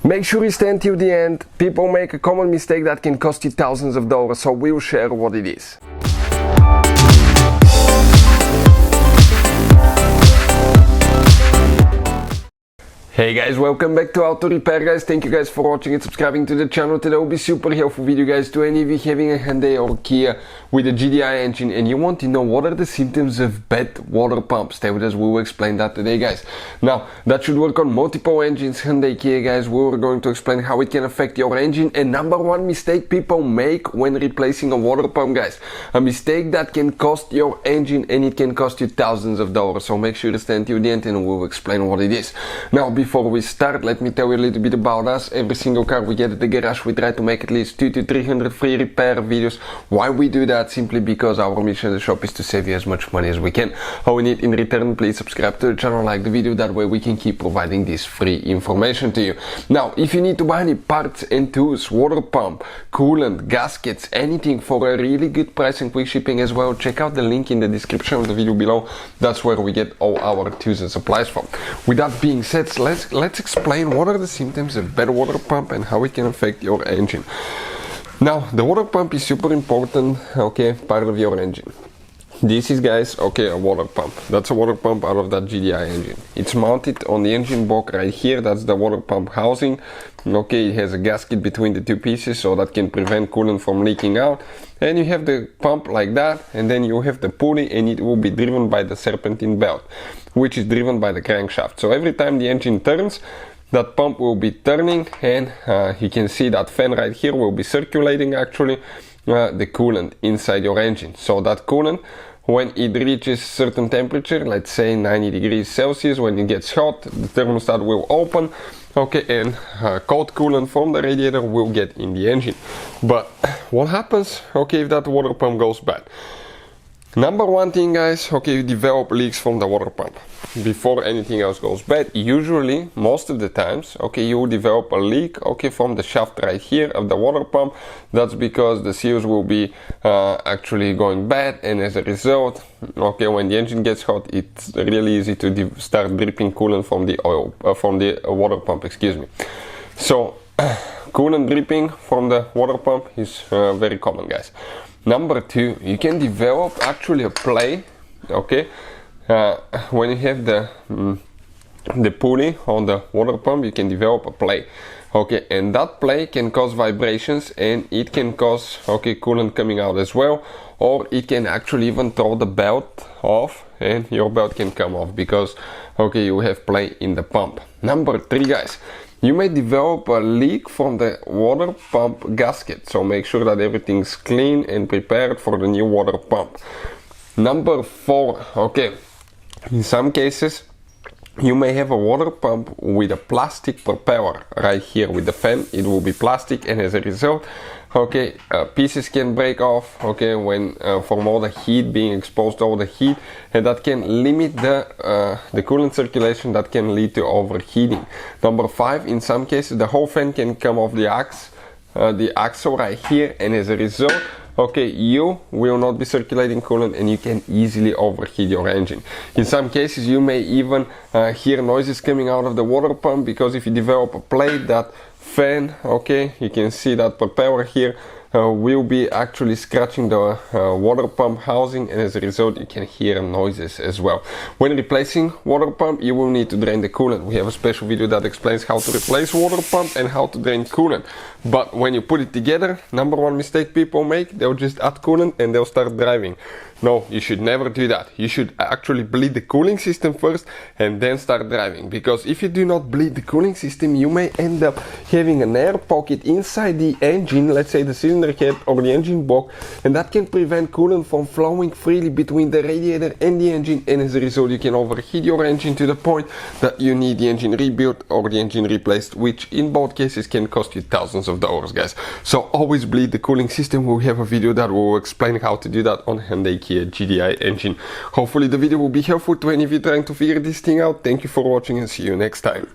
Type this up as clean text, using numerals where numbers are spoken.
Make sure you stay until the end. People make a common mistake that can cost you thousands of dollars, so we'll share what it is. Hey guys, welcome back to Auto Repair guys. Thank you guys for watching and subscribing to the channel. Today will be super helpful video guys to any of you having a Hyundai or Kia with a GDI engine and you want to know what are the symptoms of bad water pump. Stay with us, we will explain that today guys. Now that should work on multiple engines, Hyundai, Kia guys. We're going to explain how it can affect your engine and number one mistake people make when replacing a water pump guys. A mistake that can cost your engine and it can cost you thousands of dollars. So make sure to stay until the end and we'll explain what it is. Now before we start, let me tell you a little bit about us. Every single car we get at the garage, we try to make at least 200 to 300 free repair videos. Why we do that? Simply because our mission at the shop is to save you as much money as we can. All we need in return, please subscribe to the channel, like the video, that way we can keep providing this free information to you. Now, if you need to buy any parts and tools, water pump, coolant, gaskets, anything for a really good price and quick shipping as well, check out the link in the description of the video below. That's where we get all our tools and supplies from. With that being said, let's explain what are the symptoms of bad water pump and how it can affect your engine. Now, the water pump is super important, okay, part of your engine. This is, guys, okay, a water pump. That's a water pump out of that GDI engine. It's mounted on the engine block right here. That's the water pump housing. Okay, it has a gasket between the two pieces so that can prevent coolant from leaking out. And you have the pump like that, and then you have the pulley, and it will be driven by the serpentine belt, which is driven by the crankshaft. So every time the engine turns, that pump will be turning, and you can see that fan right here will be circulating actually the coolant inside your engine. So that coolant, when it reaches certain temperature, let's say 90 degrees Celsius, when it gets hot, the thermostat will open, okay, and cold coolant from the radiator will get in the engine. But what happens, okay, if that water pump goes bad? Number one thing guys, okay, you develop leaks from the water pump. Before anything else goes bad, usually, most of the times, okay, you will develop a leak, okay, from the shaft right here of the water pump. That's because the seals will be actually going bad, and as a result, okay, when the engine gets hot, it's really easy to start dripping coolant from the oil, from the water pump, excuse me. So, coolant dripping from the water pump is very common guys. Number two, you can develop actually a play, okay, when you have the pulley on the water pump, you can develop a play, okay, and that play can cause vibrations and it can cause, okay, coolant coming out as well, or it can actually even throw the belt off and your belt can come off because, okay, you have play in the pump. Number three guys, you may develop a leak from the water pump gasket, so make sure that everything's clean and prepared for the new water pump. Number four, okay, in some cases you may have a water pump with a plastic propeller right here with the fan. It will be plastic, and as a result, okay, pieces can break off, okay, when from all the heat being exposed to all the heat, and that can limit the coolant circulation, that can lead to overheating. Number five, in some cases the whole fan can come off the axle right here, and as a result, okay, you will not be circulating coolant and you can easily overheat your engine. In some cases you may even hear noises coming out of the water pump, because if you develop a plate, that fan, okay, you can see that propeller here will be actually scratching the water pump housing, and as a result you can hear noises as well. When replacing water pump, you will need to drain the coolant. We have a special video that explains how to replace water pump and how to drain coolant. But when you put it together, number one mistake people make, they'll just add coolant and they'll start driving. No, you should never do that. You should actually bleed the cooling system first and then start driving, because if you do not bleed the cooling system, you may end up having an air pocket inside the engine, let's say the cylinder head or the engine block, and that can prevent coolant from flowing freely between the radiator and the engine, and as a result you can overheat your engine to the point that you need the engine rebuilt or the engine replaced, which in both cases can cost you thousands of dollars guys. So always bleed the cooling system. We'll have a video that will explain how to do that on Hyundai Kia GDI engine. Hopefully the video will be helpful to any of you trying to figure this thing out. Thank you for watching and see you next time.